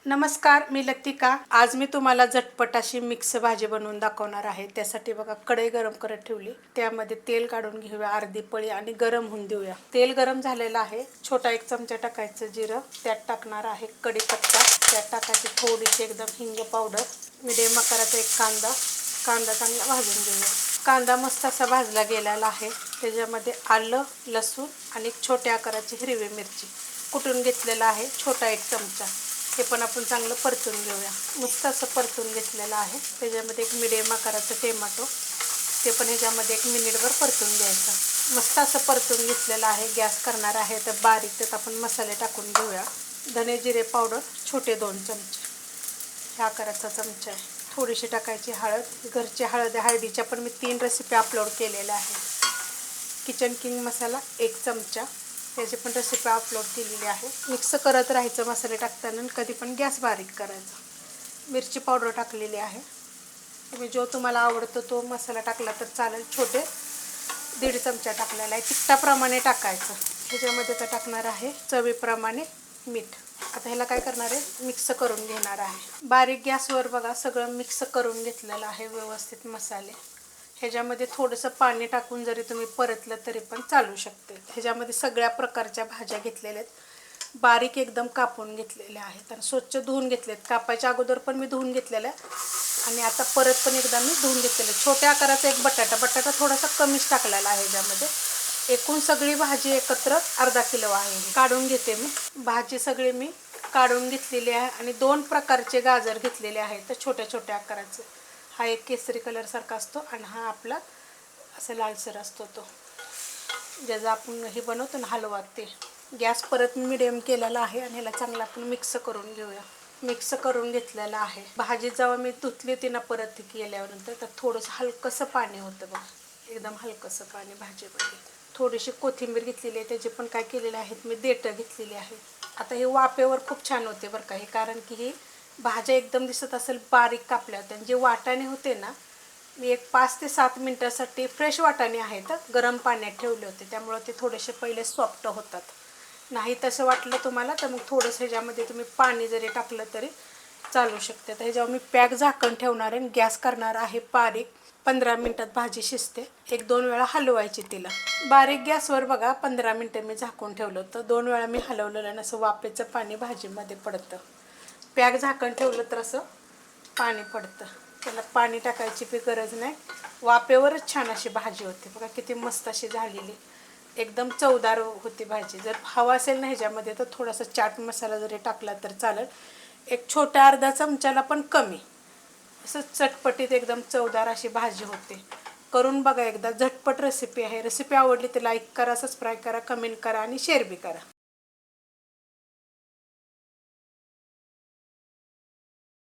नमस्कार, मी लतिका। आज मी तुम्हाला झटपट अशी मिक्स भाजी बनवून दाखवणार आहे। त्यासाठी बघा कढई गरम करत ठेवली, त्यामध्ये तेल काढून घेऊया अर्धी पळी आणि गरम होऊन देऊया। तेल गरम झालेलं आहे, छोटा 1 चमचा टाकायचं जिरं, त्यात टाकणार आहे कढीपत्ता, त्यात टाकायची थोडीशी एकदम हिंग पावडर, मिडियम आकाराचा 1 कांदा चांगला भाजून घेऊया। कांदा मस्त असा भाजला गेलेला आहे, त्याच्यामध्ये आलं, लसूण आणि छोट्या आकाराची हिरवी मिरची कुटून घेतलेला आहे, छोटा 1 चमचा। हे पण आपण चांगलं परतून घेऊया। मस्त असं परतून घेतलेलं आहे। त्याच्यामध्ये 1 मिडियम आकाराचा टोमॅटो, ते पण ह्याच्यामध्ये 1 मिनिटभर परतून घ्यायचं। मस्त असं परतून घेतलेलं आहे। गॅस करणार आहे तर बारीक, त्यात आपण मसाले टाकून घेऊया। धने जिरे पावडर छोटे 2 चमचे, ह्या आकाराचा चमचा आहे। थोडीशी टाकायची हळद, घरची हळद, हळदीच्या पण मी 3 रेसिपी अपलोड केलेल्या आहेत। किचन किंग मसाला 1 चमचा, त्याची पण रेसिपी अपलोड केलेली आहे। मिक्स करत राहायचं मसाले टाकताना, कधी पण गॅस बारीक करायचा। मिरची पावडर टाकलेली आहे, तुम्ही जो तुम्हाला आवडतो तो मसाला टाकला तर चालेल। छोटे 1.5 चमचा टाकलेला आहे, तिखटाप्रमाणे टाकायचं। ह्याच्यामध्ये आता टाकणार आहे चवीप्रमाणे मीठ। आता ह्याला काय करणार आहे, मिक्स करून घेणार आहे। बारीक गॅसवर बघा सगळं मिक्स करून घेतलेलं आहे व्यवस्थित मसाले। ह्याच्यामध्ये थोडंसं पाणी टाकून जरी तुम्ही परतलं तरी पण चालू शकते। ह्याच्यामध्ये सगळ्या प्रकारच्या भाज्या घेतलेल्या आहेत, बारीक एकदम कापून घेतलेल्या आहेत आणि स्वच्छ धुवून घेतलेत। कापायच्या अगोदर पण मी धुवून घेतलेलं आहे आणि आता परत पण एकदा मी धुवून घेतलेलं आहे। छोट्या आकाराचा 1 बटाटा थोडासा कमीच टाकलेला आहे ह्याच्यामध्ये। एकूण सगळी भाजी एकत्र अर्धा किलो आहे। काढून घेते मी भाजी, सगळी मी काढून घेतलेली आहे आणि 2 प्रकारचे गाजर घेतलेले आहेत, तर छोट्या छोट्या आकाराचे। हा एक केसरी कलर सारखा असतो आणि हा आपला असं लालसर असतो, तो ज्याचा आपण हे बनवतो ना हलवा, ते। गॅस परत मिडियम केलेला आहे आणि ह्याला चांगलं आपण मिक्स करून घेऊया। मिक्स करून घेतलेला आहे। भाजी जेव्हा मी धुतली होती ना परत केल्यानंतर, तर थोडंसं हलकंसं पाणी होतं बघा, एकदम हलकंसं पाणी भाजीमध्ये। थोडीशी कोथिंबीर घेतलेली आहे, त्याचे पण काय केलेले आहेत मी देठं घेतलेली आहेत। आता हे वाफेवर खूप छान होते बरं का हे, कारण की ही भाज्या एकदम दिसत असेल बारीक कापल्या होत्या। जे वाटाणे होते ना, मी एक 5 ते 7 मिनिटासाठी फ्रेश वाटाणे आहेत गरम पाण्यात ठेवले होते, त्यामुळे ते थोडेसे पहिले सॉफ्ट होतात। नाही तसं वाटलं तुम्हाला तर मग थोडंसं ह्याच्यामध्ये तुम्ही पाणी जरी टाकलं तरी चालू शकते। तर ह्याच्यावर मी पॅक झाकण ठेवणार आहे, गॅस करणार आहे बारीक। 15 मिनिटात भाजी शिजते, 1-2 वेळा हलवायची तिला। बारीक गॅसवर बघा 15 मिनिटं मी झाकून ठेवलं होतं, 2 वेळा मी हलवलेलं आणि असं वाफेचं पाणी भाजीमध्ये पडतं। पॅक झाकण ठेवलं तर असं पाणी पडतं, त्याला पाणी टाकायची बी गरज नाही। वाफेवरच छान अशी भाजी होते बघा, किती मस्त अशी झालेली, एकदम चवदार होती भाजी। जर हवा असेल ना ह्याच्यामध्ये तर थोडासा चाट मसाला जरी टाकला तर चालेल, एक छोट्या अर्धा चमच्याला पण कमी। असं चटपटीत एकदम चवदार अशी भाजी होते। करून बघा एकदा, झटपट रेसिपी आहे। रेसिपी आवडली तर लाईक करा, सबस्क्राईब करा, कमेंट करा आणि शेअर बी करा।